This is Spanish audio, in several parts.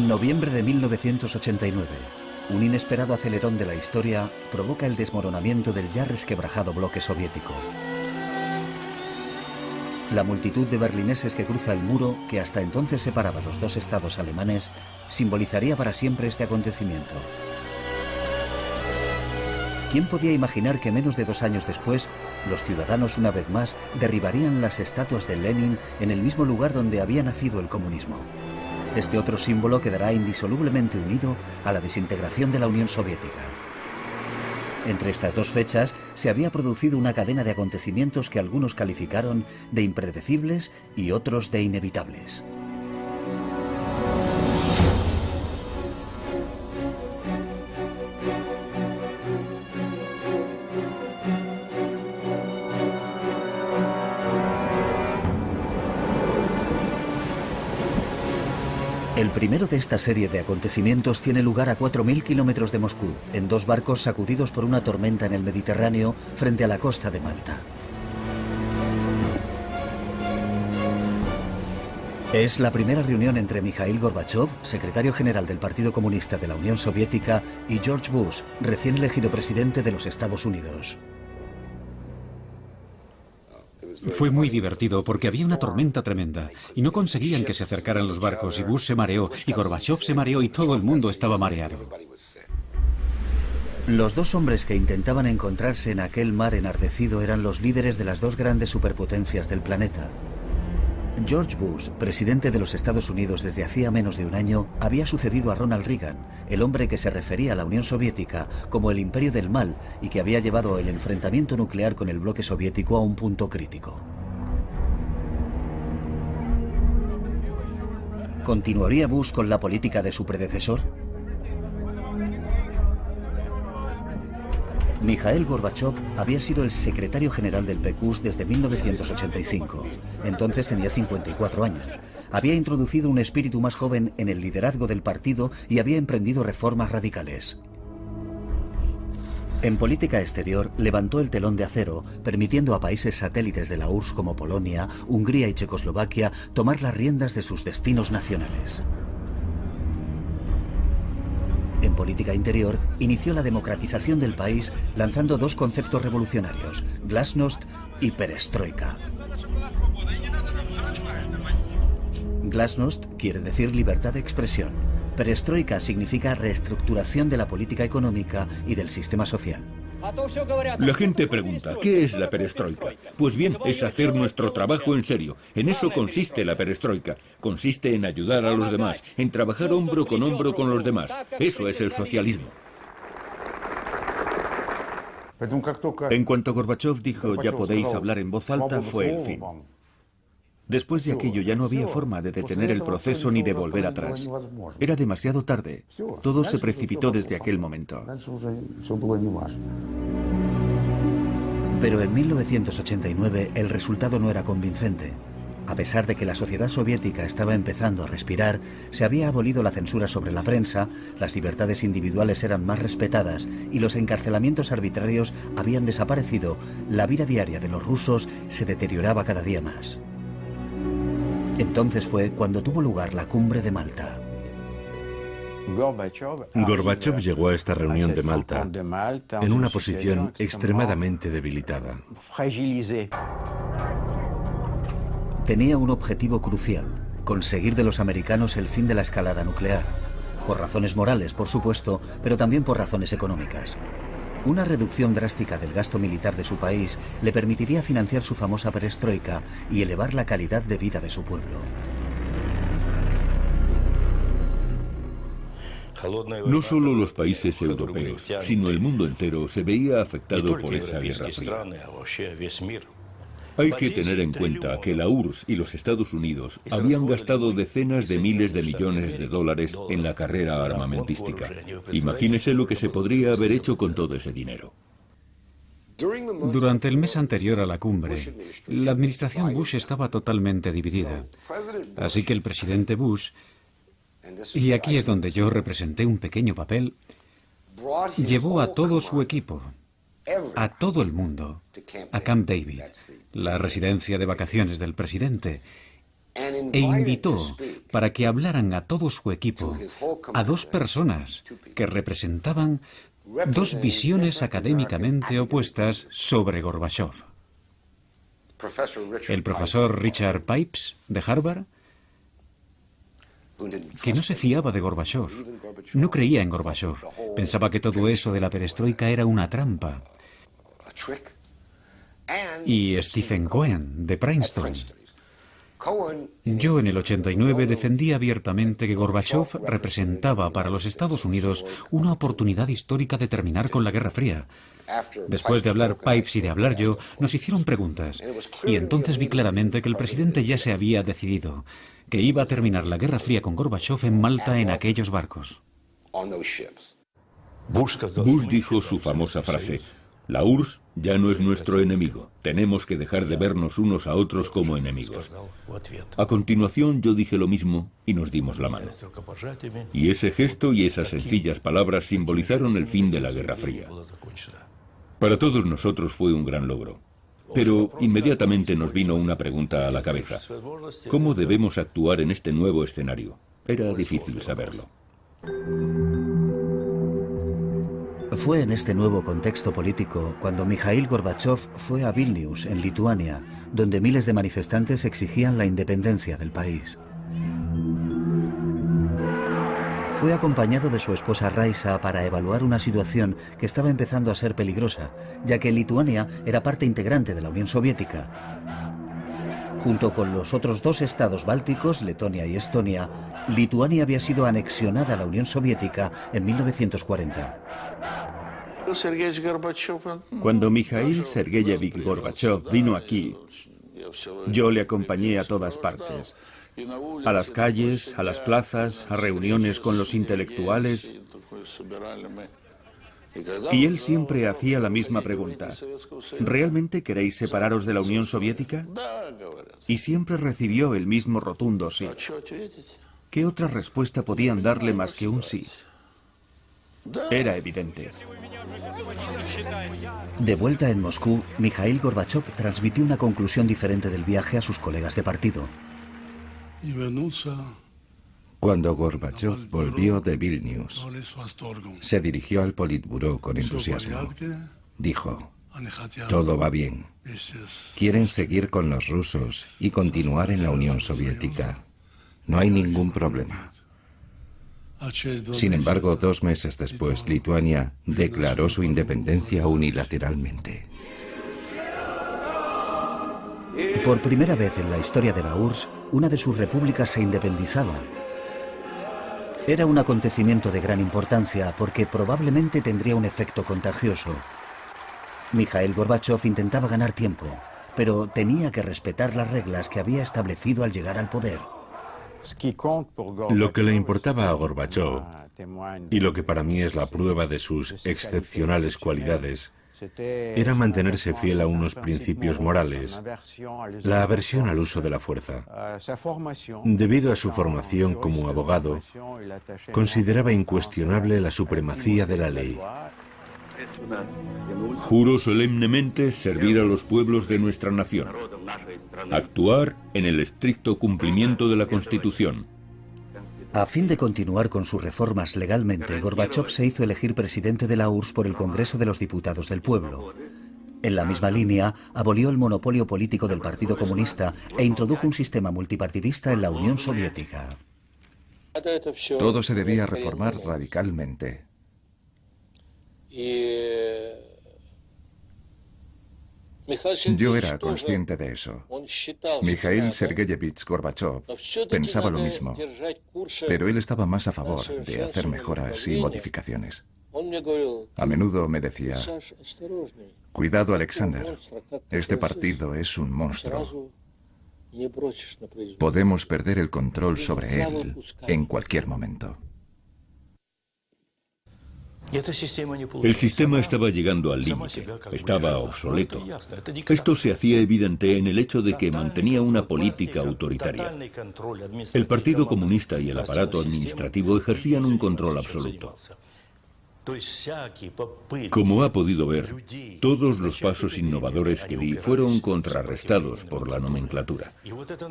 Noviembre de 1989. Un inesperado acelerón de la historia provoca el desmoronamiento del ya resquebrajado bloque soviético. La multitud de berlineses que cruza el muro, que hasta entonces separaba los dos estados alemanes, simbolizaría para siempre este acontecimiento. ¿Quién podía imaginar que menos de 2 años después, los ciudadanos una vez más derribarían las estatuas de Lenin en el mismo lugar donde había nacido el comunismo? Este otro símbolo quedará indisolublemente unido a la desintegración de la Unión Soviética. Entre estas dos fechas se había producido una cadena de acontecimientos que algunos calificaron de impredecibles y otros de inevitables. El primero de esta serie de acontecimientos tiene lugar a 4.000 kilómetros de Moscú, en 2 barcos sacudidos por una tormenta en el Mediterráneo frente a la costa de Malta. Es la primera reunión entre Mikhail Gorbachev, secretario general del Partido Comunista de la Unión Soviética, y George Bush, recién elegido presidente de los Estados Unidos. Fue muy divertido porque había una tormenta tremenda y no conseguían que se acercaran los barcos y Bush se mareó y Gorbachev se mareó y todo el mundo estaba mareado. Los dos hombres que intentaban encontrarse en aquel mar enardecido eran los líderes de las 2 grandes superpotencias del planeta. George Bush, presidente de los Estados Unidos desde hacía menos de un año, había sucedido a Ronald Reagan, el hombre que se refería a la Unión Soviética como el imperio del mal y que había llevado el enfrentamiento nuclear con el bloque soviético a un punto crítico. ¿Continuaría Bush con la política de su predecesor? Mikhail Gorbachev había sido el secretario general del PQS desde 1985. Entonces tenía 54 años. Había introducido un espíritu más joven en el liderazgo del partido y había emprendido reformas radicales. En política exterior levantó el telón de acero, permitiendo a países satélites de la URSS como Polonia, Hungría y Checoslovaquia tomar las riendas de sus destinos nacionales. En política interior, inició la democratización del país lanzando 2 conceptos revolucionarios, glasnost y perestroika. Glasnost quiere decir libertad de expresión. Perestroika significa reestructuración de la política económica y del sistema social. La gente pregunta, ¿qué es la perestroika? Pues bien, es hacer nuestro trabajo en serio. En eso consiste la perestroika. Consiste en ayudar a los demás, en trabajar hombro con los demás. Eso es el socialismo. En cuanto Gorbachev dijo ya podéis hablar en voz alta, fue el fin. Después de aquello ya no había forma de detener el proceso ni de volver atrás. Era demasiado tarde. Todo se precipitó desde aquel momento. Pero en 1989 el resultado no era convincente. A pesar de que la sociedad soviética estaba empezando a respirar, se había abolido la censura sobre la prensa, las libertades individuales eran más respetadas y los encarcelamientos arbitrarios habían desaparecido, la vida diaria de los rusos se deterioraba cada día más. Entonces fue cuando tuvo lugar la cumbre de Malta. Gorbachev llegó a esta reunión de Malta en una posición extremadamente debilitada. Tenía un objetivo crucial, conseguir de los americanos el fin de la escalada nuclear. Por razones morales, por supuesto, pero también por razones económicas. Una reducción drástica del gasto militar de su país le permitiría financiar su famosa perestroika y elevar la calidad de vida de su pueblo. No solo los países europeos, sino el mundo entero se veía afectado por esa guerra fría. Hay que tener en cuenta que la URSS y los Estados Unidos habían gastado decenas de miles de millones de dólares en la carrera armamentística. Imagínese lo que se podría haber hecho con todo ese dinero. Durante el mes anterior a la cumbre, la administración Bush estaba totalmente dividida. Así que el presidente Bush, y aquí es donde yo representé un pequeño papel, llevó a todo su equipo, a todo el mundo, a Camp David, la residencia de vacaciones del presidente, e invitó para que hablaran a todo su equipo a dos personas que representaban dos visiones académicamente opuestas sobre Gorbachov. El profesor Richard Pipes, de Harvard, que no se fiaba de Gorbachov, no creía en Gorbachov, pensaba que todo eso de la perestroika era una trampa. Y Stephen Cohen, de Princeton. Yo en el 89 defendí abiertamente que Gorbachov representaba para los Estados Unidos una oportunidad histórica de terminar con la Guerra Fría. Después de hablar Pipes y de hablar yo, nos hicieron preguntas. Y entonces vi claramente que el presidente ya se había decidido, que iba a terminar la Guerra Fría con Gorbachov en Malta en aquellos barcos. Bush dijo su famosa frase: la URSS ya no es nuestro enemigo. Tenemos que dejar de vernos unos a otros como enemigos. A continuación yo dije lo mismo y nos dimos la mano. Y ese gesto y esas sencillas palabras simbolizaron el fin de la Guerra Fría. Para todos nosotros fue un gran logro. Pero inmediatamente nos vino una pregunta a la cabeza. ¿Cómo debemos actuar en este nuevo escenario? Era difícil saberlo. Fue en este nuevo contexto político cuando Mikhail Gorbachov fue a Vilnius, en Lituania, donde miles de manifestantes exigían la independencia del país. Fue acompañado de su esposa Raisa para evaluar una situación que estaba empezando a ser peligrosa, ya que Lituania era parte integrante de la Unión Soviética. Junto con los otros dos estados bálticos, Letonia y Estonia, Lituania había sido anexionada a la Unión Soviética en 1940. Cuando Mikhail Sergeyevich Gorbachov vino aquí, yo le acompañé a todas partes. A las calles, a las plazas, a reuniones con los intelectuales. Y él siempre hacía la misma pregunta: ¿realmente queréis separaros de la Unión Soviética? Y siempre recibió el mismo rotundo sí. ¿Qué otra respuesta podían darle más que un sí? Era evidente. De vuelta en Moscú, Mikhail Gorbachov transmitió una conclusión diferente del viaje a sus colegas de partido. Cuando Gorbachov volvió de Vilnius, se dirigió al Politburó con entusiasmo. Dijo: todo va bien. Quieren seguir con los rusos y continuar en la Unión Soviética. No hay ningún problema. Sin embargo, 2 meses después, Lituania declaró su independencia unilateralmente. Por primera vez en la historia de la URSS, una de sus repúblicas se independizaba. Era un acontecimiento de gran importancia porque probablemente tendría un efecto contagioso. Mikhail Gorbachov intentaba ganar tiempo, pero tenía que respetar las reglas que había establecido al llegar al poder. Lo que le importaba a Gorbachov, y lo que para mí es la prueba de sus excepcionales cualidades, era mantenerse fiel a unos principios morales, la aversión al uso de la fuerza. Debido a su formación como abogado, consideraba incuestionable la supremacía de la ley. Juro solemnemente servir a los pueblos de nuestra nación, actuar en el estricto cumplimiento de la Constitución. A fin de continuar con sus reformas legalmente, Gorbachov se hizo elegir presidente de la URSS por el Congreso de los Diputados del Pueblo. En la misma línea, abolió el monopolio político del Partido Comunista e introdujo un sistema multipartidista en la Unión Soviética. Todo se debía reformar radicalmente. Yo era consciente de eso. Mikhail Sergeyevich Gorbachov pensaba lo mismo, pero él estaba más a favor de hacer mejoras y modificaciones. A menudo me decía: cuidado, Alexander, este partido es un monstruo. Podemos perder el control sobre él en cualquier momento. El sistema estaba llegando al límite, estaba obsoleto. Esto se hacía evidente en el hecho de que mantenía una política autoritaria. El Partido Comunista y el aparato administrativo ejercían un control absoluto. Como ha podido ver, todos los pasos innovadores que di fueron contrarrestados por la nomenclatura.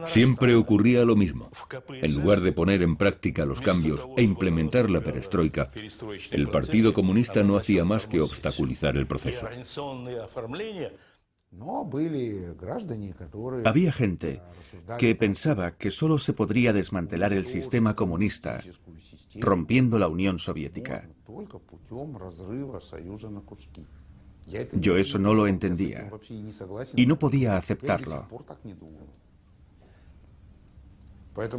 Siempre ocurría lo mismo. En lugar de poner en práctica los cambios e implementar la perestroika, el Partido Comunista no hacía más que obstaculizar el proceso. Había gente que pensaba que solo se podría desmantelar el sistema comunista rompiendo la Unión Soviética. Yo eso no lo entendía y no podía aceptarlo.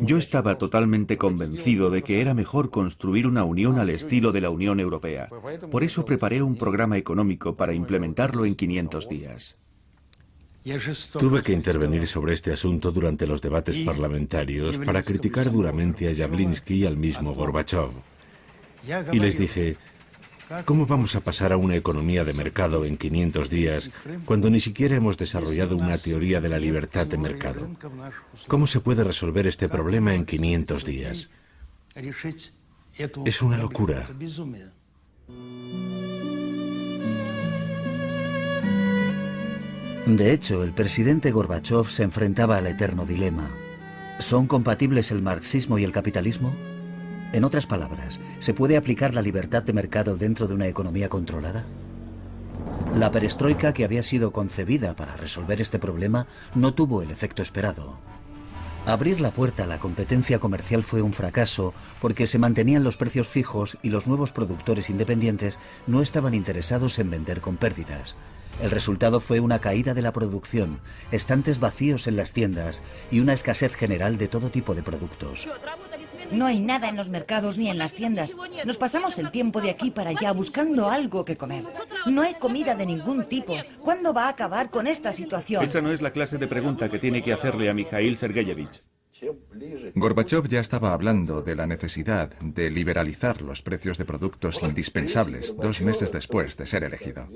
Yo estaba totalmente convencido de que era mejor construir una unión al estilo de la Unión Europea. Por eso preparé un programa económico para implementarlo en 500 días. Tuve que intervenir sobre este asunto durante los debates parlamentarios para criticar duramente a Yavlinsky y al mismo Gorbachov. Y les dije, ¿cómo vamos a pasar a una economía de mercado en 500 días cuando ni siquiera hemos desarrollado una teoría de la libertad de mercado? ¿Cómo se puede resolver este problema en 500 días? Es una locura. De hecho, el presidente Gorbachov se enfrentaba al eterno dilema. ¿Son compatibles el marxismo y el capitalismo? En otras palabras, ¿se puede aplicar la libertad de mercado dentro de una economía controlada? La perestroika, que había sido concebida para resolver este problema, no tuvo el efecto esperado. Abrir la puerta a la competencia comercial fue un fracaso porque se mantenían los precios fijos y los nuevos productores independientes no estaban interesados en vender con pérdidas. El resultado fue una caída de la producción, estantes vacíos en las tiendas y una escasez general de todo tipo de productos. No hay nada en los mercados ni en las tiendas. Nos pasamos el tiempo de aquí para allá buscando algo que comer. No hay comida de ningún tipo. ¿Cuándo va a acabar con esta situación? Esa no es la clase de pregunta que tiene que hacerle a Mikhail Sergeyevich. Gorbachov ya estaba hablando de la necesidad de liberalizar los precios de productos indispensables 2 meses después de ser elegido.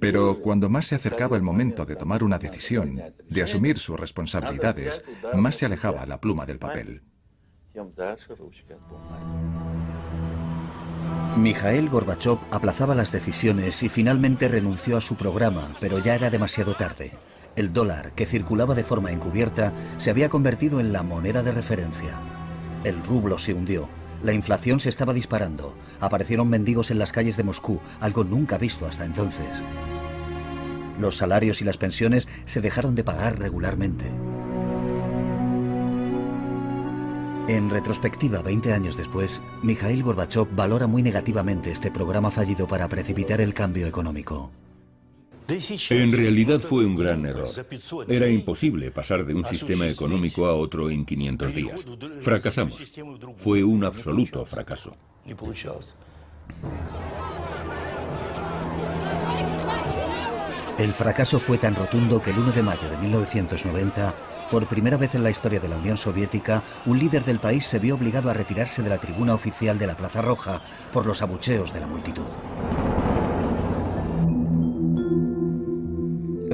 Pero cuando más se acercaba el momento de tomar una decisión, de asumir sus responsabilidades, más se alejaba la pluma del papel. Mikhail Gorbachov aplazaba las decisiones y finalmente renunció a su programa, pero ya era demasiado tarde. El dólar, que circulaba de forma encubierta, se había convertido en la moneda de referencia. El rublo se hundió. La inflación se estaba disparando. Aparecieron mendigos en las calles de Moscú, algo nunca visto hasta entonces. Los salarios y las pensiones se dejaron de pagar regularmente. En retrospectiva, 20 años después, Mikhail Gorbachov valora muy negativamente este programa fallido para precipitar el cambio económico. En realidad fue un gran error. Era imposible pasar de un sistema económico a otro en 500 días. Fracasamos. Fue un absoluto fracaso. El fracaso fue tan rotundo que el 1 de mayo de 1990, por primera vez en la historia de la Unión Soviética, un líder del país se vio obligado a retirarse de la tribuna oficial de la Plaza Roja por los abucheos de la multitud.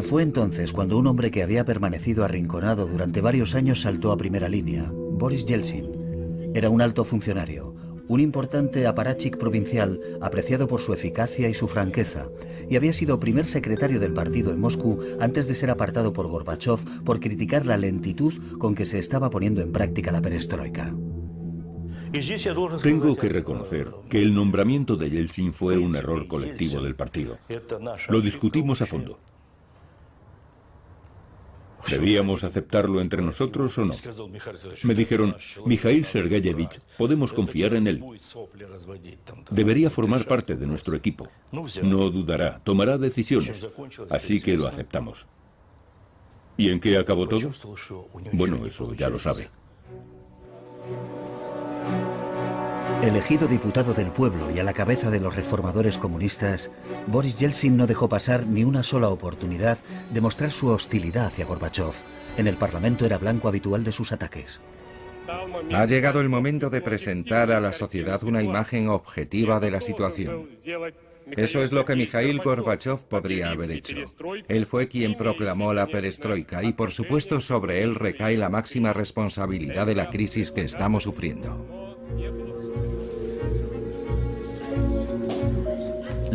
Fue entonces cuando un hombre que había permanecido arrinconado durante varios años saltó a primera línea, Boris Yeltsin. Era un alto funcionario, un importante aparachic provincial apreciado por su eficacia y su franqueza, y había sido primer secretario del partido en Moscú antes de ser apartado por Gorbachov por criticar la lentitud con que se estaba poniendo en práctica la perestroika. Tengo que reconocer que el nombramiento de Yeltsin fue un error colectivo del partido. Lo discutimos a fondo. ¿Debíamos aceptarlo entre nosotros o no? Me dijeron, Mikhail Sergeyevich, podemos confiar en él. Debería formar parte de nuestro equipo. No dudará, tomará decisiones. Así que lo aceptamos. ¿Y en qué acabó todo? Bueno, eso ya lo sabe. Elegido diputado del pueblo y a la cabeza de los reformadores comunistas, Boris Yeltsin no dejó pasar ni una sola oportunidad de mostrar su hostilidad hacia Gorbachov. En el Parlamento era blanco habitual de sus ataques. Ha llegado el momento de presentar a la sociedad una imagen objetiva de la situación. Eso es lo que Mikhail Gorbachov podría haber hecho. Él fue quien proclamó la perestroika y por supuesto sobre él recae la máxima responsabilidad de la crisis que estamos sufriendo.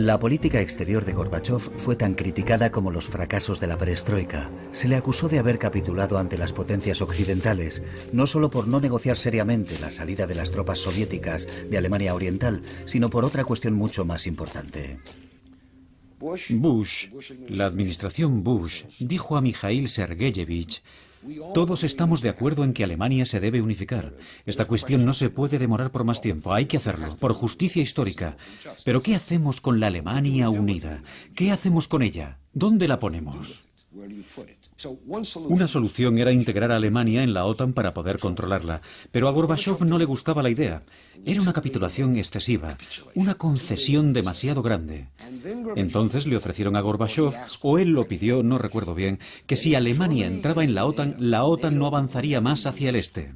La política exterior de Gorbachov fue tan criticada como los fracasos de la perestroika. Se le acusó de haber capitulado ante las potencias occidentales, no solo por no negociar seriamente la salida de las tropas soviéticas de Alemania Oriental, sino por otra cuestión mucho más importante. La administración Bush, dijo a Mikhail Sergeyevich: todos estamos de acuerdo en que Alemania se debe unificar. Esta cuestión no se puede demorar por más tiempo. Hay que hacerlo, por justicia histórica. Pero ¿qué hacemos con la Alemania unida? ¿Qué hacemos con ella? ¿Dónde la ponemos? Una solución era integrar a Alemania en la OTAN para poder controlarla, pero a Gorbachov no le gustaba la idea. Era una capitulación excesiva, una concesión demasiado grande. Entonces le ofrecieron a Gorbachov, o él lo pidió, no recuerdo bien, que si Alemania entraba en la OTAN no avanzaría más hacia el este.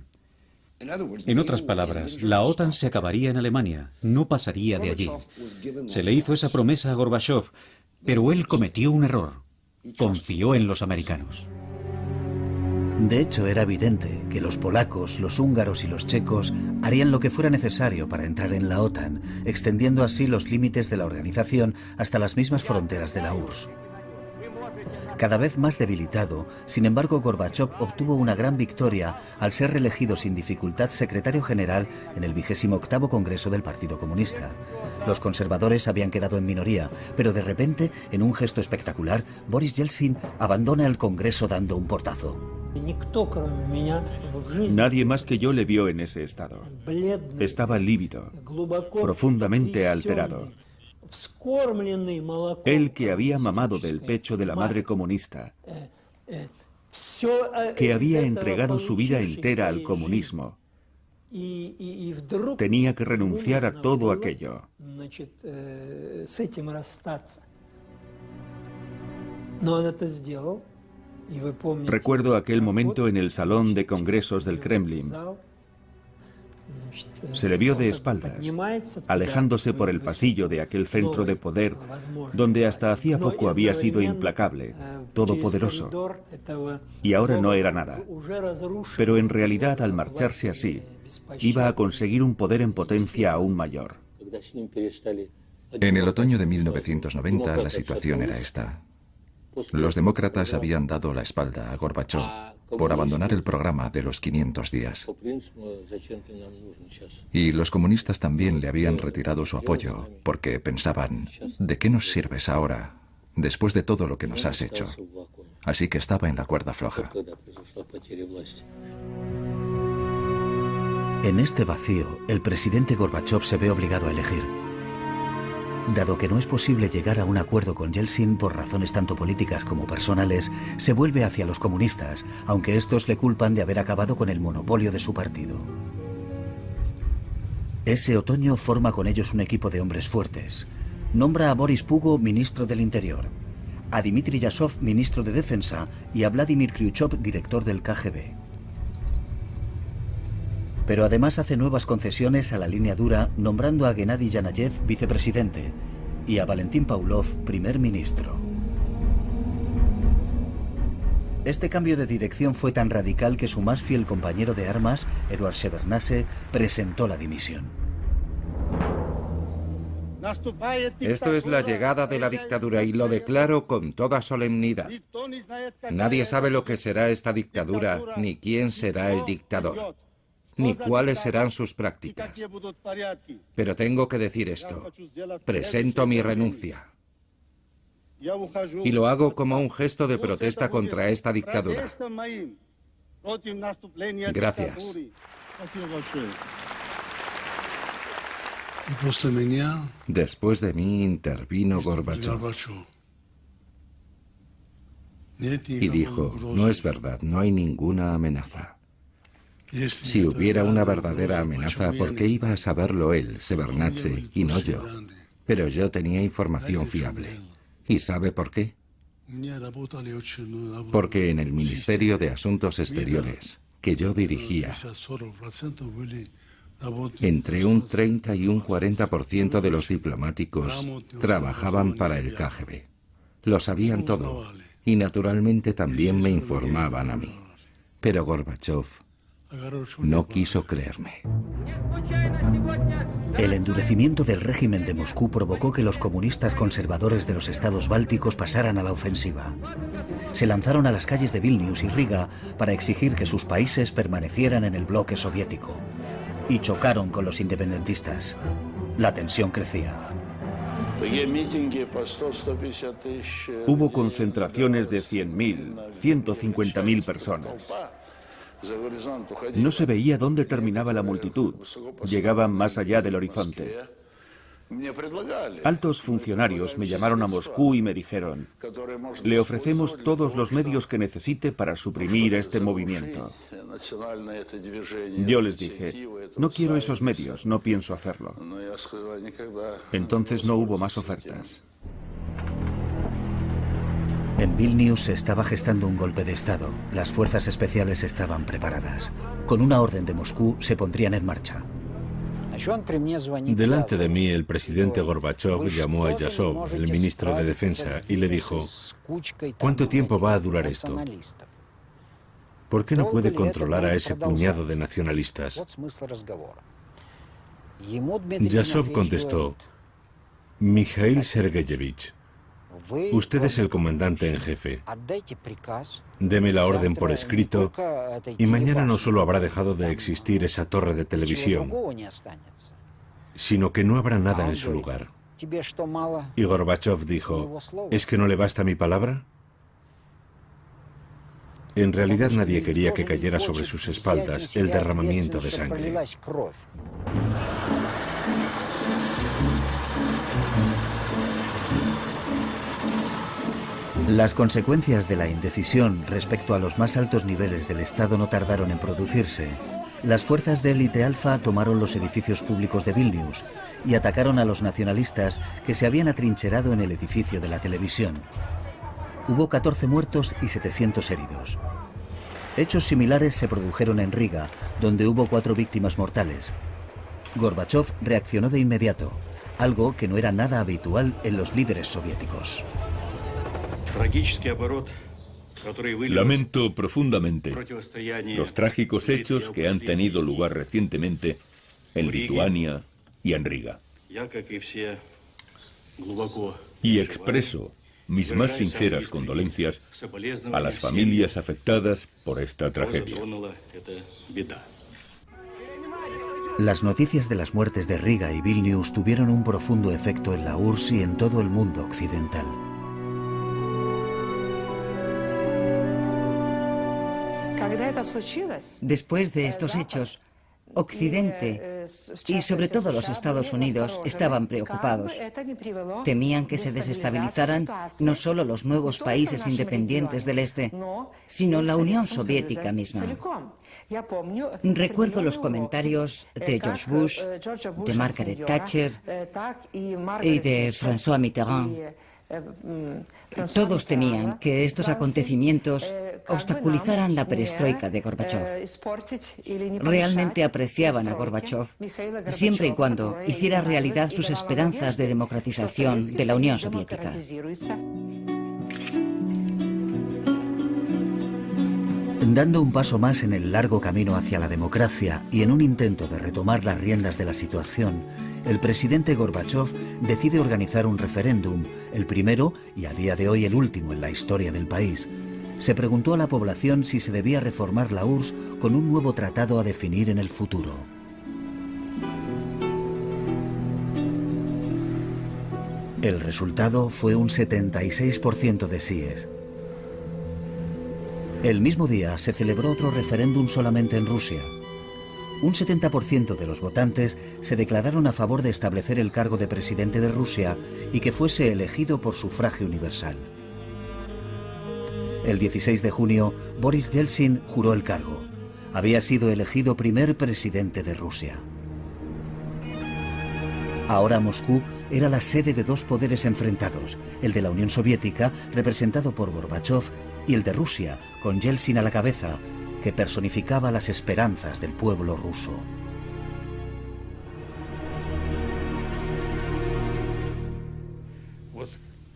En otras palabras, la OTAN se acabaría en Alemania, no pasaría de allí. Se le hizo esa promesa a Gorbachov, pero él cometió un error. Confió en los americanos. De hecho, era evidente que los polacos, los húngaros y los checos harían lo que fuera necesario para entrar en la OTAN, extendiendo así los límites de la organización hasta las mismas fronteras de la URSS. Cada vez más debilitado, sin embargo, Gorbachov obtuvo una gran victoria al ser reelegido sin dificultad secretario general en el 28º Congreso del Partido Comunista. Los conservadores habían quedado en minoría, pero de repente, en un gesto espectacular, Boris Yeltsin abandona el Congreso dando un portazo. Nadie más que yo le vio en ese estado. Estaba lívido, profundamente alterado. Él que había mamado del pecho de la madre comunista, que había entregado su vida entera al comunismo, tenía que renunciar a todo aquello. Recuerdo aquel momento en el salón de congresos del Kremlin. Se le vio de espaldas, alejándose por el pasillo de aquel centro de poder, donde hasta hacía poco había sido implacable, todopoderoso, y ahora no era nada. Pero en realidad, al marcharse así, iba a conseguir un poder en potencia aún mayor. En el otoño de 1990 la situación era esta. Los demócratas habían dado la espalda a Gorbachov por abandonar el programa de los 500 días. Y los comunistas también le habían retirado su apoyo porque pensaban, ¿de qué nos sirves ahora, después de todo lo que nos has hecho? Así que estaba en la cuerda floja. En este vacío, el presidente Gorbachov se ve obligado a elegir. Dado que no es posible llegar a un acuerdo con Yeltsin por razones tanto políticas como personales, se vuelve hacia los comunistas, aunque estos le culpan de haber acabado con el monopolio de su partido. Ese otoño forma con ellos un equipo de hombres fuertes. Nombra a Boris Pugo ministro del Interior, a Dmitry Yasov ministro de Defensa y a Vladimir Kryuchov director del KGB. Pero además hace nuevas concesiones a la línea dura, nombrando a Gennady Yanayev vicepresidente y a Valentín Pavlov primer ministro. Este cambio de dirección fue tan radical que su más fiel compañero de armas, Eduard Shevardnadze, presentó la dimisión. Esto es la llegada de la dictadura y lo declaro con toda solemnidad. Nadie sabe lo que será esta dictadura, ni quién será el dictador, ni cuáles serán sus prácticas. Pero tengo que decir esto. Presento mi renuncia. Y lo hago como un gesto de protesta contra esta dictadura. Gracias. Después de mí intervino Gorbachov. Y dijo, no es verdad, no hay ninguna amenaza. Si hubiera una verdadera amenaza, ¿por qué iba a saberlo él, Shevardnadze, y no yo? Pero yo tenía información fiable. ¿Y sabe por qué? Porque en el Ministerio de Asuntos Exteriores, que yo dirigía, entre un 30 y un 40% de los diplomáticos trabajaban para el KGB. Lo sabían todo, y naturalmente también me informaban a mí. Pero Gorbachov No quiso creerme. El endurecimiento del régimen de Moscú provocó que los comunistas conservadores de los estados bálticos pasaran a la ofensiva. Se lanzaron a las calles de Vilnius y Riga para exigir que sus países permanecieran en el bloque soviético. Y chocaron con los independentistas. La tensión crecía. Hubo concentraciones de 100.000, 150.000 personas. No se veía dónde terminaba la multitud. Llegaban más allá del horizonte. Altos funcionarios me llamaron a Moscú y me dijeron: le ofrecemos todos los medios que necesite para suprimir este movimiento. Yo les dije: no quiero esos medios, no pienso hacerlo. Entonces no hubo más ofertas. En Vilnius se estaba gestando un golpe de Estado. Las fuerzas especiales estaban preparadas. Con una orden de Moscú se pondrían en marcha. Delante de mí, el presidente Gorbachov llamó a Yazov, el ministro de Defensa, y le dijo: ¿cuánto tiempo va a durar esto? ¿Por qué no puede controlar a ese puñado de nacionalistas? Yazov contestó: Mikhail Sergeyevich, usted es el comandante en jefe. Deme la orden por escrito y mañana no solo habrá dejado de existir esa torre de televisión, sino que no habrá nada en su lugar. Y Gorbachov dijo: ¿es que no le basta mi palabra? En realidad nadie quería que cayera sobre sus espaldas el derramamiento de sangre. Las consecuencias de la indecisión respecto a los más altos niveles del Estado no tardaron en producirse. Las fuerzas de élite alfa tomaron los edificios públicos de Vilnius y atacaron a los nacionalistas que se habían atrincherado en el edificio de la televisión. Hubo 14 muertos y 700 heridos. Hechos similares se produjeron en Riga, donde hubo 4 víctimas mortales. Gorbachov reaccionó de inmediato, algo que no era nada habitual en los líderes soviéticos. Lamento profundamente los trágicos hechos que han tenido lugar recientemente en Lituania y en Riga. Y expreso mis más sinceras condolencias a las familias afectadas por esta tragedia. Las noticias de las muertes de Riga y Vilnius tuvieron un profundo efecto en la URSS y en todo el mundo occidental. Después de estos hechos, Occidente y sobre todo los Estados Unidos estaban preocupados. Temían que se desestabilizaran no solo los nuevos países independientes del Este, sino la Unión Soviética misma. Recuerdo los comentarios de George Bush, de Margaret Thatcher y de François Mitterrand. Todos temían que estos acontecimientos obstaculizaran la perestroika de Gorbachov. Realmente apreciaban a Gorbachov, siempre y cuando hiciera realidad sus esperanzas de democratización de la Unión Soviética. Dando un paso más en el largo camino hacia la democracia y en un intento de retomar las riendas de la situación, el presidente Gorbachov decide organizar un referéndum, el primero y a día de hoy el último en la historia del país. Se preguntó a la población si se debía reformar la URSS con un nuevo tratado a definir en el futuro. El resultado fue un 76% de síes. El mismo día se celebró otro referéndum solamente en Rusia. Un 70% de los votantes se declararon a favor de establecer el cargo de presidente de Rusia y que fuese elegido por sufragio universal. El 16 de junio, Boris Yeltsin juró el cargo. Había sido elegido primer presidente de Rusia. Ahora Moscú era la sede de dos poderes enfrentados, el de la Unión Soviética, representado por Gorbachov, y el de Rusia, con Yeltsin a la cabeza, que personificaba las esperanzas del pueblo ruso.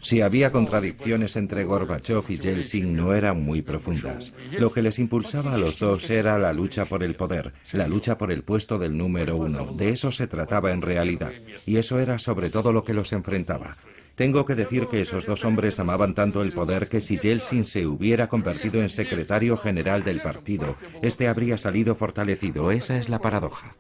Si había contradicciones entre Gorbachov y Yeltsin, no eran muy profundas. Lo que les impulsaba a los dos era la lucha por el poder, la lucha por el puesto del número uno. De eso se trataba en realidad, y eso era sobre todo lo que los enfrentaba. Tengo que decir que esos dos hombres amaban tanto el poder que si Yeltsin se hubiera convertido en secretario general del partido, este habría salido fortalecido. Esa es la paradoja.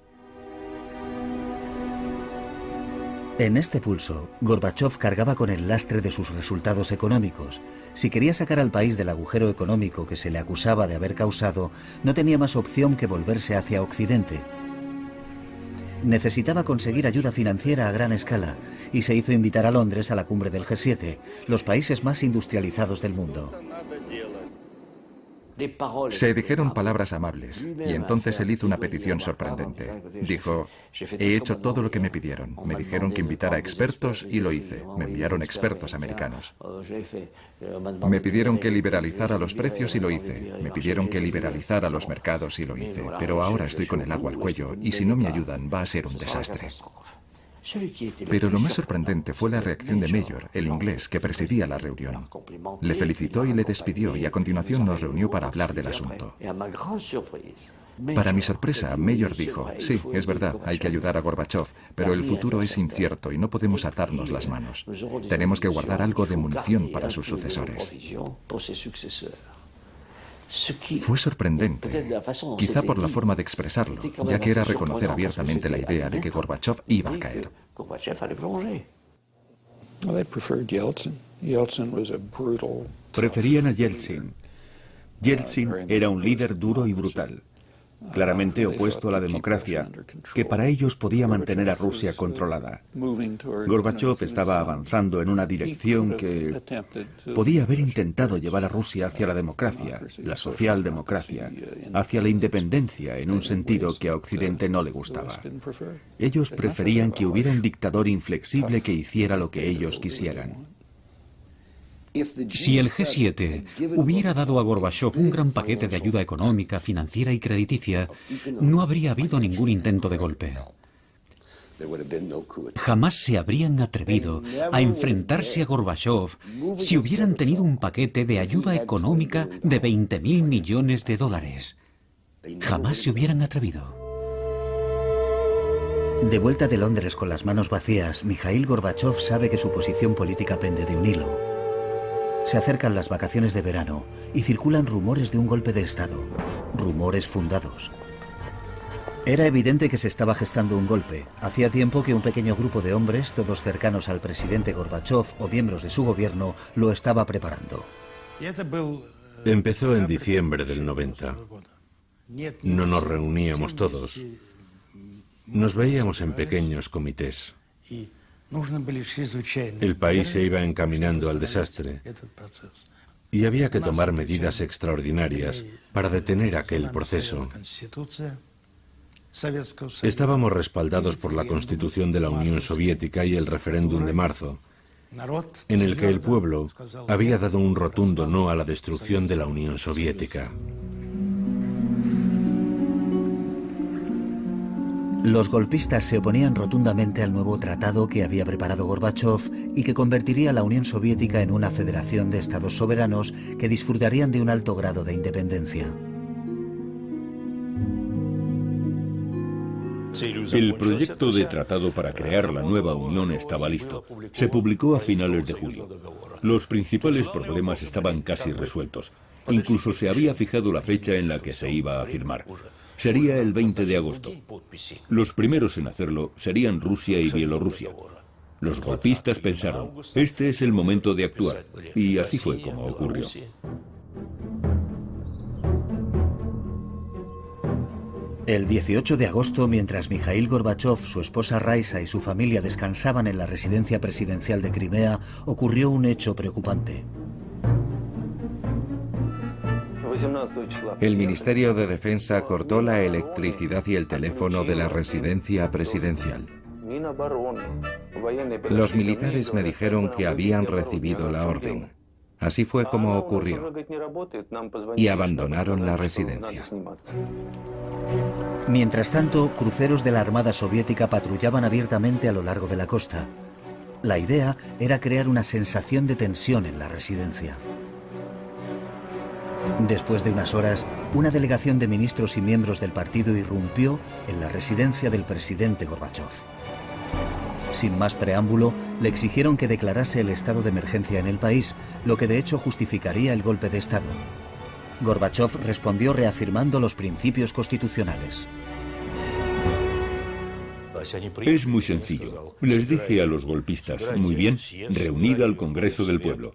En este pulso, Gorbachov cargaba con el lastre de sus resultados económicos. Si quería sacar al país del agujero económico que se le acusaba de haber causado, no tenía más opción que volverse hacia Occidente. Necesitaba conseguir ayuda financiera a gran escala y se hizo invitar a Londres a la cumbre del G7, los países más industrializados del mundo. Se dijeron palabras amables, y entonces él hizo una petición sorprendente. Dijo, he hecho todo lo que me pidieron. Me dijeron que invitara a expertos y lo hice. Me enviaron expertos americanos. Me pidieron que liberalizara los precios y lo hice. Me pidieron que liberalizara los mercados y lo hice. Pero ahora estoy con el agua al cuello, y si no me ayudan va a ser un desastre. Pero lo más sorprendente fue la reacción de Mayor, el inglés, que presidía la reunión. Le felicitó y le despidió, y a continuación nos reunió para hablar del asunto. Para mi sorpresa, Mayor dijo, sí, es verdad, hay que ayudar a Gorbachov, pero el futuro es incierto y no podemos atarnos las manos. Tenemos que guardar algo de munición para sus sucesores. Fue sorprendente, quizá por la forma de expresarlo, ya que era reconocer abiertamente la idea de que Gorbachov iba a caer. Preferían a Yeltsin. Yeltsin era un líder duro y brutal, claramente opuesto a la democracia, que para ellos podía mantener a Rusia controlada. Gorbachov estaba avanzando en una dirección que podía haber intentado llevar a Rusia hacia la democracia, la socialdemocracia, hacia la independencia en un sentido que a Occidente no le gustaba. Ellos preferían que hubiera un dictador inflexible que hiciera lo que ellos quisieran. Si el G7 hubiera dado a Gorbachov un gran paquete de ayuda económica, financiera y crediticia, no habría habido ningún intento de golpe. Jamás se habrían atrevido a enfrentarse a Gorbachov si hubieran tenido un paquete de ayuda económica de 20.000 millones de dólares. Jamás se hubieran atrevido. De vuelta de Londres con las manos vacías, Mikhail Gorbachov sabe que su posición política pende de un hilo. Se acercan las vacaciones de verano y circulan rumores de un golpe de Estado. Rumores fundados. Era evidente que se estaba gestando un golpe. Hacía tiempo que un pequeño grupo de hombres, todos cercanos al presidente Gorbachov o miembros de su gobierno, lo estaba preparando. Empezó en diciembre del 90. No nos reuníamos todos. Nos veíamos en pequeños comités. El país se iba encaminando al desastre y había que tomar medidas extraordinarias para detener aquel proceso. Estábamos respaldados por la Constitución de la Unión Soviética y el referéndum de marzo, en el que el pueblo había dado un rotundo no a la destrucción de la Unión Soviética. Los golpistas se oponían rotundamente al nuevo tratado que había preparado Gorbachov y que convertiría a la Unión Soviética en una federación de estados soberanos que disfrutarían de un alto grado de independencia. El proyecto de tratado para crear la nueva Unión estaba listo. Se publicó a finales de julio. Los principales problemas estaban casi resueltos. Incluso se había fijado la fecha en la que se iba a firmar. Sería el 20 de agosto. Los primeros en hacerlo serían Rusia y Bielorrusia. Los golpistas pensaron, este es el momento de actuar. Y así fue como ocurrió. El 18 de agosto, mientras Mikhail Gorbachov, su esposa Raisa y su familia descansaban en la residencia presidencial de Crimea, ocurrió un hecho preocupante. El Ministerio de Defensa cortó la electricidad y el teléfono de la residencia presidencial. Los militares me dijeron que habían recibido la orden. Así fue como ocurrió. Y abandonaron la residencia. Mientras tanto, cruceros de la Armada Soviética patrullaban abiertamente a lo largo de la costa. La idea era crear una sensación de tensión en la residencia. Después de unas horas, una delegación de ministros y miembros del partido irrumpió en la residencia del presidente Gorbachov. Sin más preámbulo, le exigieron que declarase el estado de emergencia en el país, lo que de hecho justificaría el golpe de Estado. Gorbachov respondió reafirmando los principios constitucionales. Es muy sencillo. Les dije a los golpistas, muy bien, reunid al Congreso del Pueblo.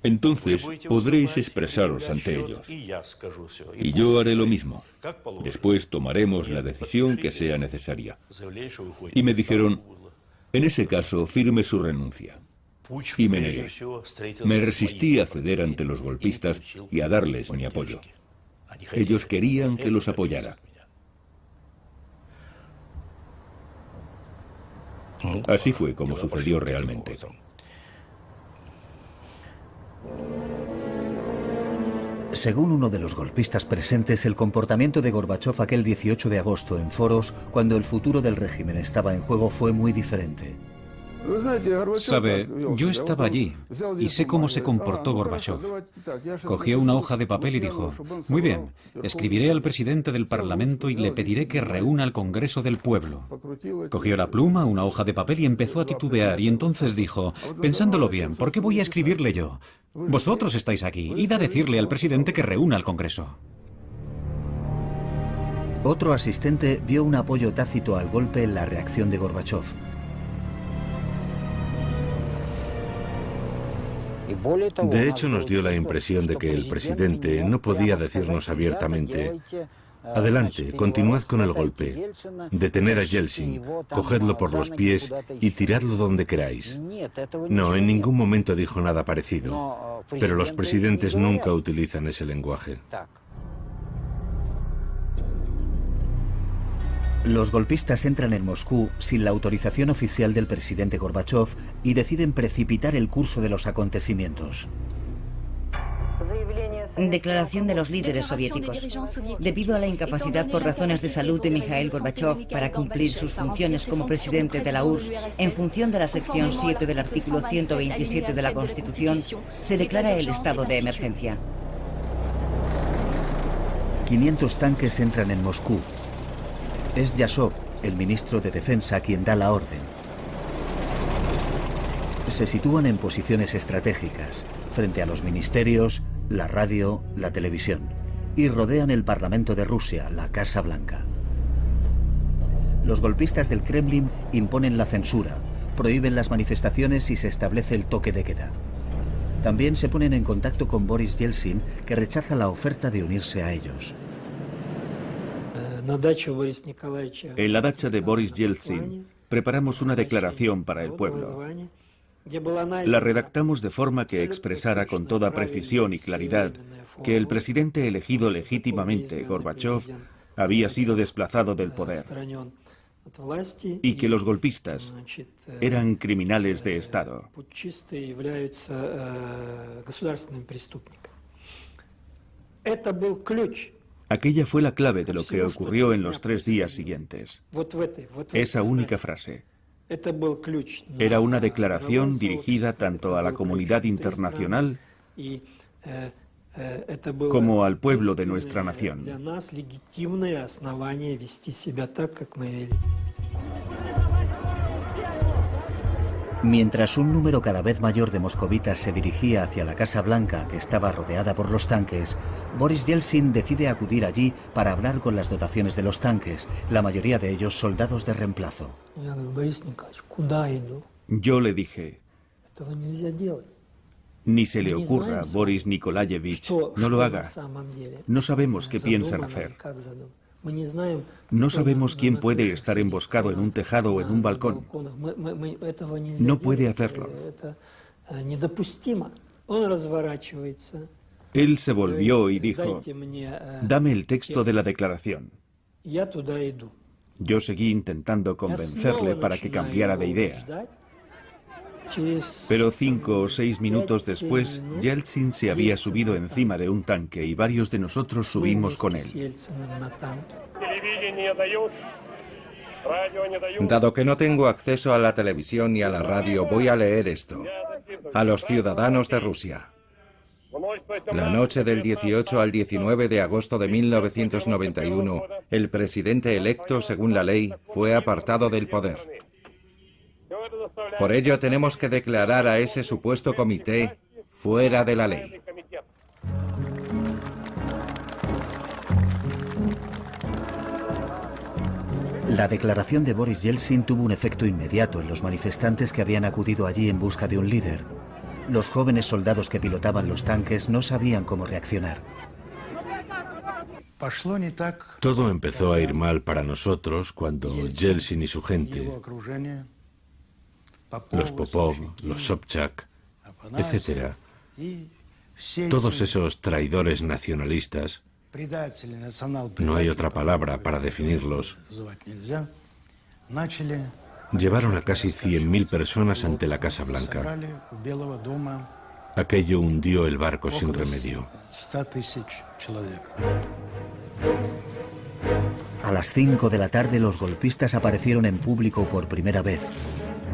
Entonces podréis expresaros ante ellos. Y yo haré lo mismo. Después tomaremos la decisión que sea necesaria. Y me dijeron, en ese caso, firme su renuncia. Y me negué. Me resistí a ceder ante los golpistas y a darles mi apoyo. Ellos querían que los apoyara. Así fue como sucedió realmente. Según uno de los golpistas presentes, el comportamiento de Gorbachov aquel 18 de agosto en foros, cuando el futuro del régimen estaba en juego, fue muy diferente. Sabe, yo estaba allí y sé cómo se comportó Gorbachov. Cogió una hoja de papel y dijo, muy bien, escribiré al presidente del Parlamento y le pediré que reúna al Congreso del Pueblo. Cogió la pluma, una hoja de papel y empezó a titubear y entonces dijo, pensándolo bien, ¿por qué voy a escribirle yo? Vosotros estáis aquí, id a decirle al presidente que reúna al Congreso. Otro asistente vio un apoyo tácito al golpe en la reacción de Gorbachov. De hecho, nos dio la impresión de que el presidente no podía decirnos abiertamente, adelante, continuad con el golpe, detened a Yeltsin, cogedlo por los pies y tiradlo donde queráis. No, en ningún momento dijo nada parecido, pero los presidentes nunca utilizan ese lenguaje. Los golpistas entran en Moscú sin la autorización oficial del presidente Gorbachov y deciden precipitar el curso de los acontecimientos. Declaración de los líderes soviéticos. Debido a la incapacidad por razones de salud de Mikhail Gorbachov para cumplir sus funciones como presidente de la URSS, en función de la sección 7 del artículo 127 de la Constitución, se declara el estado de emergencia. 500 tanques entran en Moscú. Es Yasov, el ministro de Defensa, quien da la orden. Se sitúan en posiciones estratégicas, frente a los ministerios, la radio, la televisión, y rodean el Parlamento de Rusia, la Casa Blanca. Los golpistas del Kremlin imponen la censura, prohíben las manifestaciones y se establece el toque de queda. También se ponen en contacto con Boris Yeltsin, que rechaza la oferta de unirse a ellos. En la dacha de Boris Yeltsin preparamos una declaración para el pueblo. La redactamos de forma que expresara con toda precisión y claridad que el presidente elegido legítimamente, Gorbachov, había sido desplazado del poder y que los golpistas eran criminales de Estado. Aquella fue la clave de lo que ocurrió en los 3 días siguientes. Esa única frase. Era una declaración dirigida tanto a la comunidad internacional como al pueblo de nuestra nación. Mientras un número cada vez mayor de moscovitas se dirigía hacia la Casa Blanca, que estaba rodeada por los tanques, Boris Yeltsin decide acudir allí para hablar con las dotaciones de los tanques, la mayoría de ellos soldados de reemplazo. Yo le dije, ni se le ocurra, Boris Nikolayevich, no lo haga. No sabemos qué piensan hacer. No sabemos quién puede estar emboscado en un tejado o en un balcón. No puede hacerlo. Él se volvió y dijo, dame el texto de la declaración. Yo seguí intentando convencerle para que cambiara de idea. Pero 5 o 6 minutos después, Yeltsin se había subido encima de un tanque y varios de nosotros subimos con él. Dado que no tengo acceso a la televisión ni a la radio, voy a leer esto. A los ciudadanos de Rusia. La noche del 18 al 19 de agosto de 1991, el presidente electo, según la ley, fue apartado del poder. Por ello tenemos que declarar a ese supuesto comité fuera de la ley. La declaración de Boris Yeltsin tuvo un efecto inmediato en los manifestantes que habían acudido allí en busca de un líder. Los jóvenes soldados que pilotaban los tanques no sabían cómo reaccionar. Todo empezó a ir mal para nosotros cuando Yeltsin y su gente, los Popov, los Sobchak, etc., todos esos traidores nacionalistas, no hay otra palabra para definirlos, llevaron a casi 100.000 personas ante la Casa Blanca. Aquello hundió el barco sin remedio. A las 5 de la tarde los golpistas aparecieron en público por primera vez.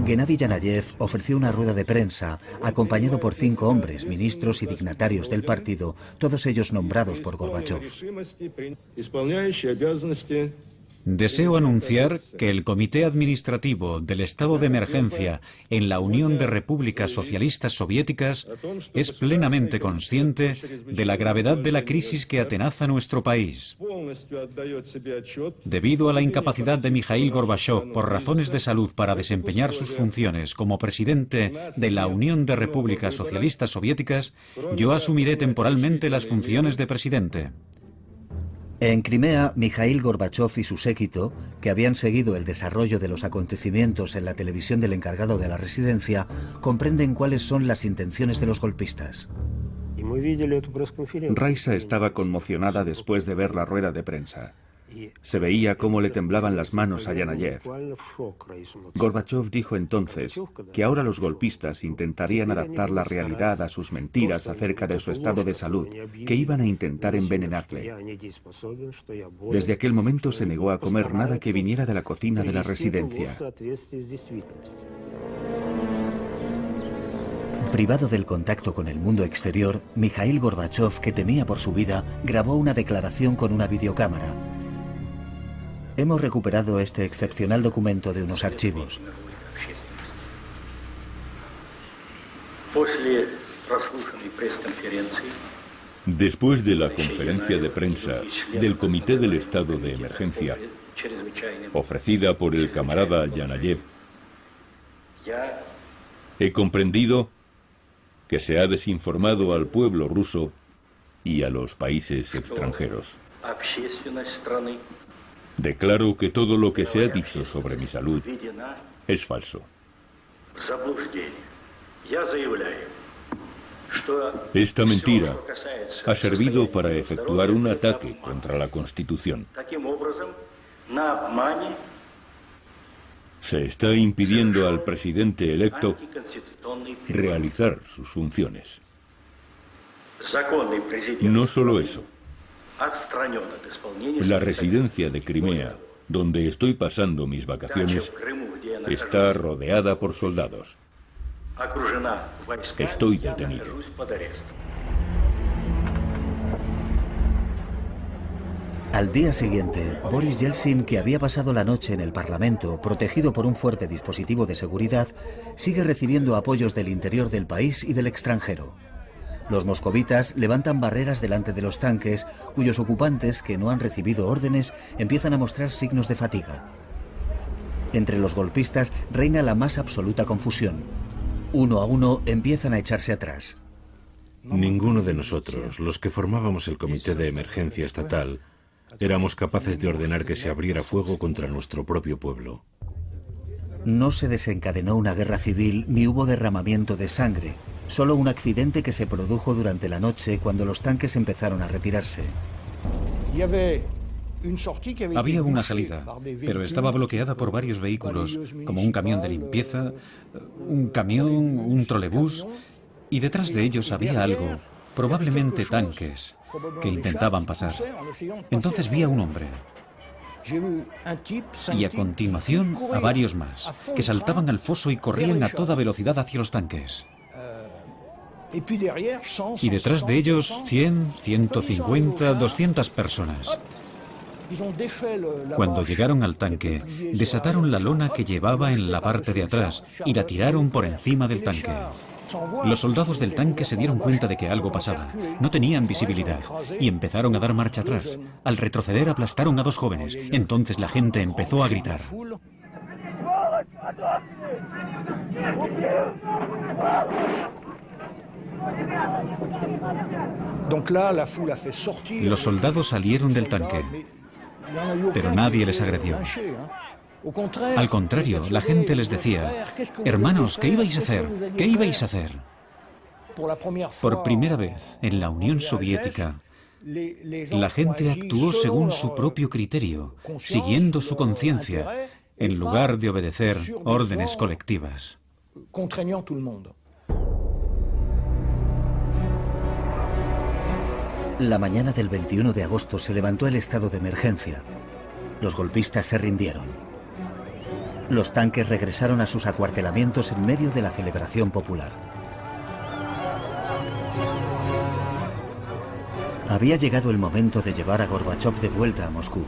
Gennady Yanayev ofreció una rueda de prensa, acompañado por 5 hombres, ministros y dignatarios del partido, todos ellos nombrados por Gorbachov. Deseo anunciar que el Comité Administrativo del Estado de Emergencia en la Unión de Repúblicas Socialistas Soviéticas es plenamente consciente de la gravedad de la crisis que atenaza nuestro país. Debido a la incapacidad de Mikhail Gorbachov por razones de salud para desempeñar sus funciones como presidente de la Unión de Repúblicas Socialistas Soviéticas, yo asumiré temporalmente las funciones de presidente. En Crimea, Mikhail Gorbachov y su séquito, que habían seguido el desarrollo de los acontecimientos en la televisión del encargado de la residencia, comprenden cuáles son las intenciones de los golpistas. Raisa estaba conmocionada después de ver la rueda de prensa. Se veía cómo le temblaban las manos a Yanayev. Gorbachov dijo entonces que ahora los golpistas intentarían adaptar la realidad a sus mentiras acerca de su estado de salud, que iban a intentar envenenarle. Desde aquel momento se negó a comer nada que viniera de la cocina de la residencia. Privado del contacto con el mundo exterior, Mikhail Gorbachov, que temía por su vida, grabó una declaración con una videocámara. Hemos recuperado este excepcional documento de unos archivos. Después de la conferencia de prensa del Comité del Estado de Emergencia, ofrecida por el camarada Yanayev, he comprendido que se ha desinformado al pueblo ruso y a los países extranjeros. Declaro que todo lo que se ha dicho sobre mi salud es falso. Esta mentira ha servido para efectuar un ataque contra la Constitución. Se está impidiendo al presidente electo realizar sus funciones. No solo eso. La residencia de Crimea, donde estoy pasando mis vacaciones, está rodeada por soldados. Estoy detenido. Al día siguiente, Boris Yeltsin, que había pasado la noche en el Parlamento, protegido por un fuerte dispositivo de seguridad, sigue recibiendo apoyos del interior del país y del extranjero. Los moscovitas levantan barreras delante de los tanques, cuyos ocupantes, que no han recibido órdenes, empiezan a mostrar signos de fatiga. Entre los golpistas reina la más absoluta confusión. Uno a uno empiezan a echarse atrás. Ninguno de nosotros, los que formábamos el Comité de Emergencia Estatal, éramos capaces de ordenar que se abriera fuego contra nuestro propio pueblo. No se desencadenó una guerra civil ni hubo derramamiento de sangre. Solo un accidente que se produjo durante la noche cuando los tanques empezaron a retirarse. Había una salida, pero estaba bloqueada por varios vehículos, como un camión de limpieza, un camión, un trolebús, y detrás de ellos había algo, probablemente tanques, que intentaban pasar. Entonces vi a un hombre. Y a continuación a varios más, que saltaban al foso y corrían a toda velocidad hacia los tanques. Y detrás de ellos 100, 150, 200 personas. Cuando llegaron al tanque, desataron la lona que llevaba en la parte de atrás y la tiraron por encima del tanque. Los soldados del tanque se dieron cuenta de que algo pasaba. No tenían visibilidad y empezaron a dar marcha atrás. Al retroceder aplastaron a 2 jóvenes. Entonces la gente empezó a gritar. Los soldados salieron del tanque, pero nadie les agredió. Al contrario, la gente les decía: hermanos, ¿qué ibais a hacer? ¿Qué ibais a hacer? Por primera vez en la Unión Soviética, la gente actuó según su propio criterio, siguiendo su conciencia, en lugar de obedecer órdenes colectivas. La mañana del 21 de agosto se levantó el estado de emergencia. Los golpistas se rindieron. Los tanques regresaron a sus acuartelamientos en medio de la celebración popular. Había llegado el momento de llevar a Gorbachov de vuelta a Moscú.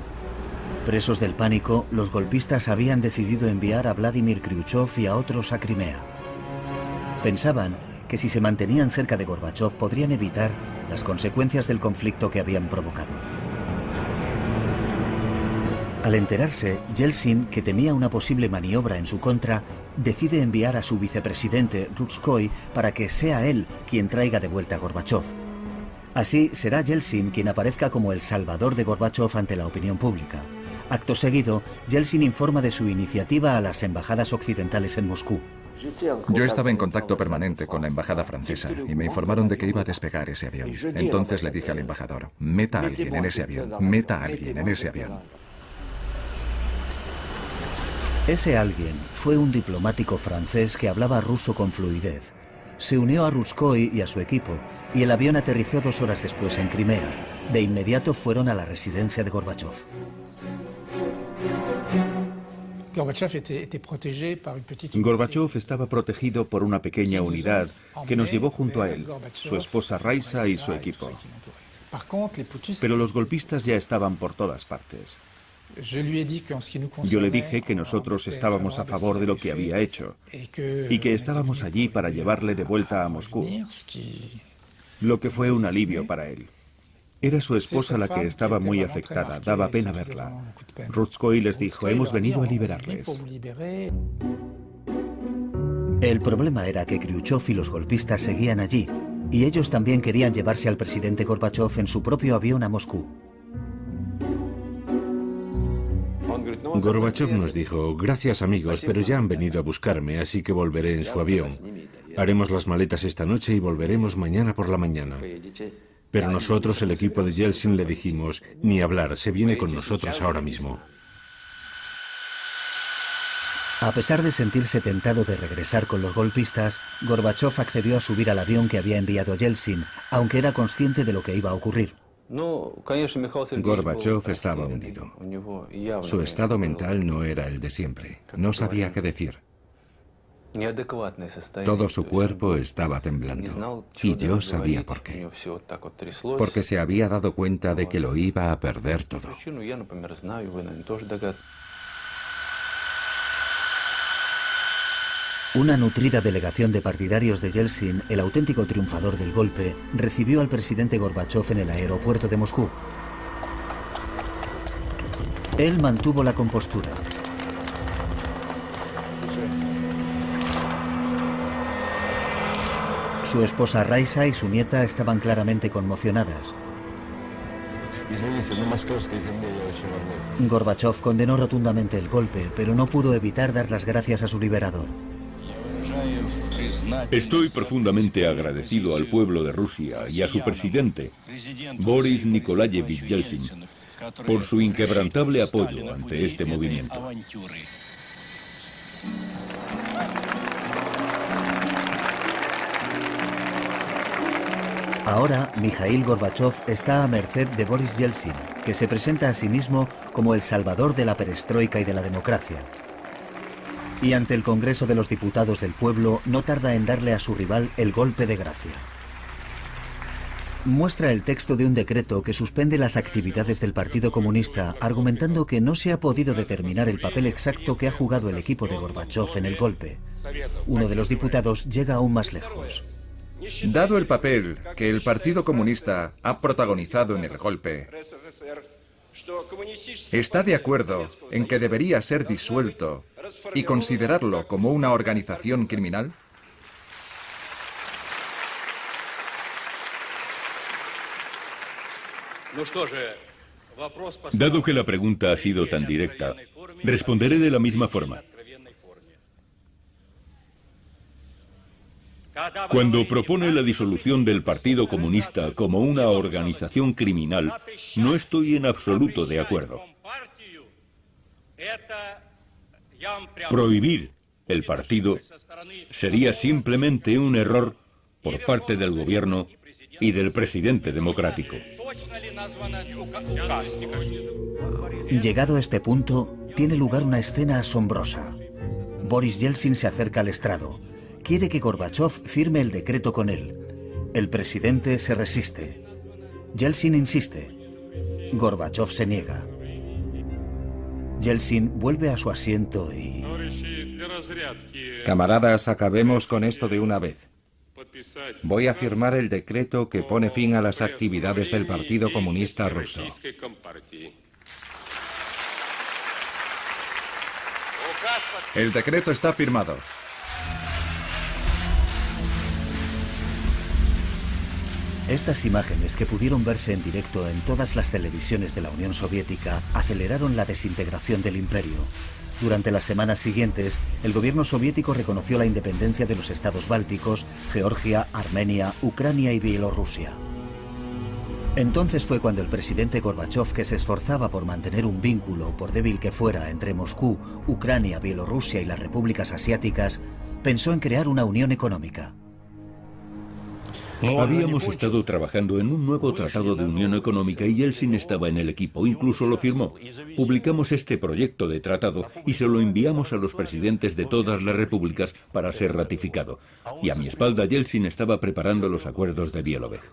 Presos del pánico, los golpistas habían decidido enviar a Vladimir Khrushchev y a otros a Crimea. Pensaban que si se mantenían cerca de Gorbachov podrían evitar las consecuencias del conflicto que habían provocado. Al enterarse, Yeltsin, que temía una posible maniobra en su contra, decide enviar a su vicepresidente Ruzhkoy para que sea él quien traiga de vuelta a Gorbachov. Así será Yeltsin quien aparezca como el salvador de Gorbachov ante la opinión pública. Acto seguido, Yeltsin informa de su iniciativa a las embajadas occidentales en Moscú. Yo estaba en contacto permanente con la embajada francesa y me informaron de que iba a despegar ese avión. Entonces le dije al embajador: meta a alguien en ese avión, meta a alguien en ese avión. Ese alguien fue un diplomático francés que hablaba ruso con fluidez. Se unió a Ruzhkoy y a su equipo, y el avión aterrizó 2 horas después en Crimea. De inmediato fueron a la residencia de Gorbachov. Gorbachov estaba protegido por una pequeña unidad que nos llevó junto a él, su esposa Raisa y su equipo. Pero los golpistas ya estaban por todas partes. Yo le dije que nosotros estábamos a favor de lo que había hecho y que estábamos allí para llevarle de vuelta a Moscú, lo que fue un alivio para él. Era su esposa la que estaba muy afectada, daba pena verla. Ruzhkoy les dijo: hemos venido a liberarles. El problema era que Khrushchev y los golpistas seguían allí, y ellos también querían llevarse al presidente Gorbachov en su propio avión a Moscú. Gorbachov nos dijo: gracias amigos, pero ya han venido a buscarme, así que volveré en su avión. Haremos las maletas esta noche y volveremos mañana por la mañana. Pero nosotros, el equipo de Yeltsin, le dijimos: ni hablar, se viene con nosotros ahora mismo. A pesar de sentirse tentado de regresar con los golpistas, Gorbachov accedió a subir al avión que había enviado Yeltsin, aunque era consciente de lo que iba a ocurrir. Gorbachov estaba hundido. Su estado mental no era el de siempre. No sabía qué decir. Todo su cuerpo estaba temblando. Y yo sabía por qué. Porque se había dado cuenta de que lo iba a perder todo. Una nutrida delegación de partidarios de Yeltsin, el auténtico triunfador del golpe, recibió al presidente Gorbachov en el aeropuerto de Moscú. Él mantuvo la compostura. Su esposa Raisa y su nieta estaban claramente conmocionadas. Gorbachov condenó rotundamente el golpe, pero no pudo evitar dar las gracias a su liberador. Estoy profundamente agradecido al pueblo de Rusia y a su presidente, Boris Nikolayevich Yeltsin, por su inquebrantable apoyo ante este movimiento. Ahora, Mikhail Gorbachev está a merced de Boris Yeltsin, que se presenta a sí mismo como el salvador de la perestroika y de la democracia. Y ante el Congreso de los Diputados del Pueblo no tarda en darle a su rival el golpe de gracia. Muestra el texto de un decreto que suspende las actividades del Partido Comunista, argumentando que no se ha podido determinar el papel exacto que ha jugado el equipo de Gorbachev en el golpe. Uno de los diputados llega aún más lejos. Dado el papel que el Partido Comunista ha protagonizado en el golpe, ¿está de acuerdo en que debería ser disuelto y considerarlo como una organización criminal? Dado que la pregunta ha sido tan directa, responderé de la misma forma. Cuando propone la disolución del Partido Comunista como una organización criminal, no estoy en absoluto de acuerdo. Prohibir el partido sería simplemente un error por parte del gobierno y del presidente democrático. Llegado a este punto, tiene lugar una escena asombrosa. Boris Yeltsin se acerca al estrado. Quiere que Gorbachev firme el decreto con él. El presidente se resiste. Yeltsin insiste. Gorbachev se niega. Yeltsin vuelve a su asiento y... Camaradas, acabemos con esto de una vez. Voy a firmar el decreto que pone fin a las actividades del Partido Comunista Ruso. El decreto está firmado. Estas imágenes, que pudieron verse en directo en todas las televisiones de la Unión Soviética, aceleraron la desintegración del imperio. Durante las semanas siguientes, el gobierno soviético reconoció la independencia de los estados bálticos, Georgia, Armenia, Ucrania y Bielorrusia. Entonces fue cuando el presidente Gorbachev, que se esforzaba por mantener un vínculo, por débil que fuera, entre Moscú, Ucrania, Bielorrusia y las repúblicas asiáticas, pensó en crear una unión económica. Habíamos estado trabajando en un nuevo tratado de unión económica y Yeltsin estaba en el equipo, incluso lo firmó. Publicamos este proyecto de tratado y se lo enviamos a los presidentes de todas las repúblicas para ser ratificado. Y a mi espalda Yeltsin estaba preparando los acuerdos de Bielorrusia.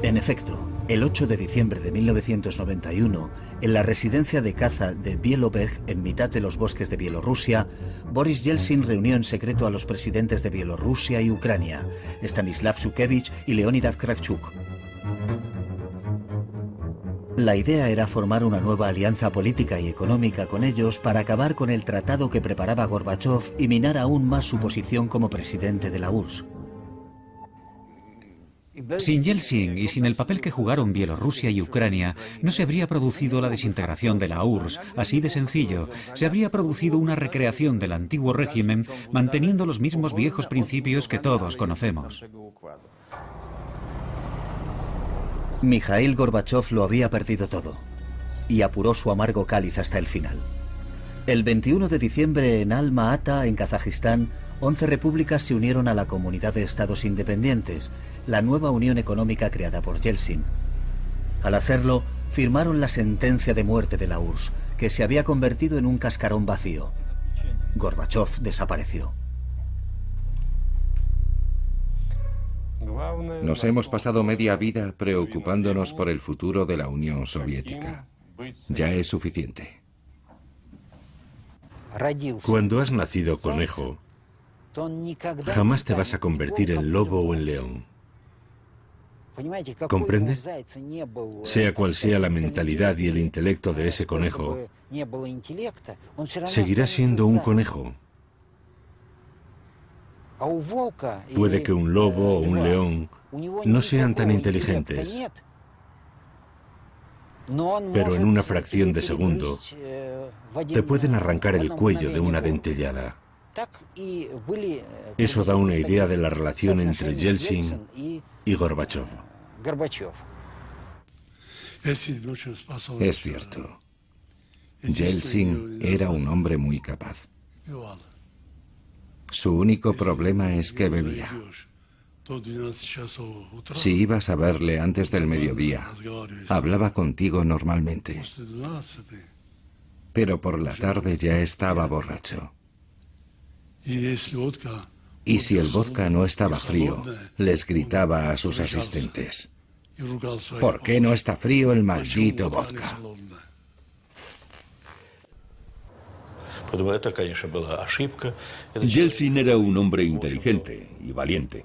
En efecto, el 8 de diciembre de 1991, en la residencia de caza de Bielorrusia, en mitad de los bosques de Bielorrusia, Boris Yeltsin reunió en secreto a los presidentes de Bielorrusia y Ucrania, Stanislav Shukevich y Leonid Kravchuk. La idea era formar una nueva alianza política y económica con ellos para acabar con el tratado que preparaba Gorbachev y minar aún más su posición como presidente de la URSS. Sin Yeltsin y sin el papel que jugaron Bielorrusia y Ucrania, no se habría producido la desintegración de la URSS, así de sencillo. Se habría producido una recreación del antiguo régimen, manteniendo los mismos viejos principios que todos conocemos. Mikhail Gorbachev lo había perdido todo y apuró su amargo cáliz hasta el final. El 21 de diciembre en Alma-Ata, en Kazajistán, 11 repúblicas se unieron a la Comunidad de Estados Independientes, la nueva unión económica creada por Yeltsin. Al hacerlo, firmaron la sentencia de muerte de la URSS, que se había convertido en un cascarón vacío. Gorbachev desapareció. Nos hemos pasado media vida preocupándonos por el futuro de la Unión Soviética. Ya es suficiente. Cuando has nacido conejo, jamás te vas a convertir en lobo o en león. ¿Comprende? Sea cual sea la mentalidad y el intelecto de ese conejo, seguirá siendo un conejo. Puede que un lobo o un león no sean tan inteligentes, pero en una fracción de segundo te pueden arrancar el cuello de una dentellada. Eso da una idea de la relación entre Yeltsin y Gorbachev. Es cierto. Yeltsin era un hombre muy capaz. Su único problema es que bebía. Si ibas a verle antes del mediodía, hablaba contigo normalmente. Pero por la tarde ya estaba borracho. Y si el vodka no estaba frío, les gritaba a sus asistentes: ¿por qué no está frío el maldito vodka? Yeltsin era un hombre inteligente y valiente.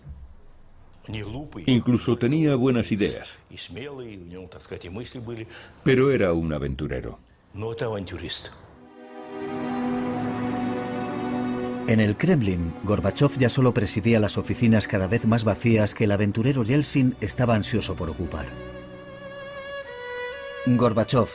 Incluso tenía buenas ideas. Pero era un aventurero. En el Kremlin, Gorbachov ya solo presidía las oficinas cada vez más vacías que el aventurero Yeltsin estaba ansioso por ocupar. Gorbachov,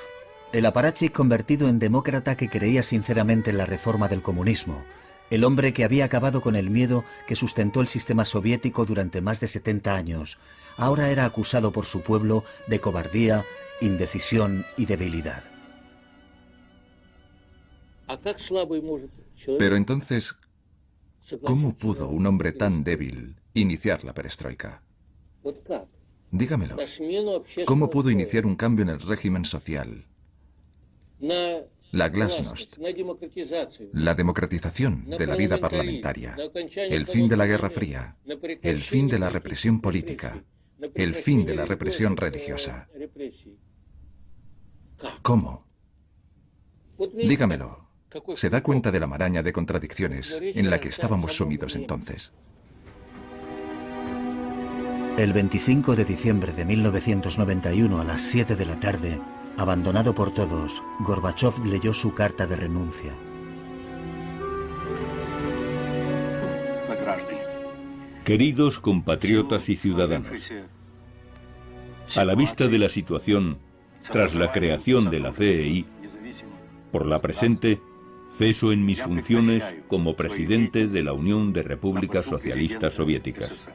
el aparachic convertido en demócrata que creía sinceramente en la reforma del comunismo, el hombre que había acabado con el miedo que sustentó el sistema soviético durante más de 70 años, ahora era acusado por su pueblo de cobardía, indecisión y debilidad. Pero entonces, ¿cómo pudo un hombre tan débil iniciar la perestroika? Dígamelo. ¿Cómo pudo iniciar un cambio en el régimen social? La glasnost, la democratización de la vida parlamentaria, el fin de la Guerra Fría, el fin de la represión política, el fin de la represión religiosa. ¿Cómo? Dígamelo. ¿Se da cuenta de la maraña de contradicciones en la que estábamos sumidos entonces? El 25 de diciembre de 1991 a las 7 de la tarde, abandonado por todos, Gorbachov leyó su carta de renuncia. Queridos compatriotas y ciudadanos, a la vista de la situación tras la creación de la CEI, por la presente, ceso en mis funciones como presidente de la Unión de Repúblicas Socialistas Soviéticas.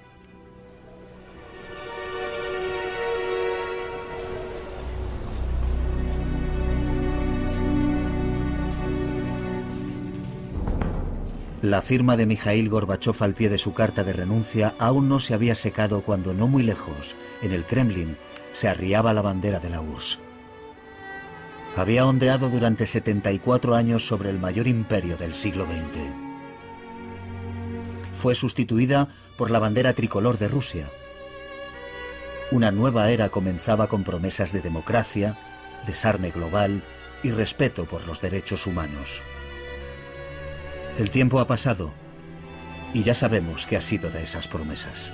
La firma de Mikhail Gorbachov al pie de su carta de renuncia aún no se había secado cuando, no muy lejos, en el Kremlin, se arriaba la bandera de la URSS. Había ondeado durante 74 años sobre el mayor imperio del siglo XX. Fue sustituida por la bandera tricolor de Rusia. Una nueva era comenzaba con promesas de democracia, desarme global y respeto por los derechos humanos. El tiempo ha pasado y ya sabemos qué ha sido de esas promesas.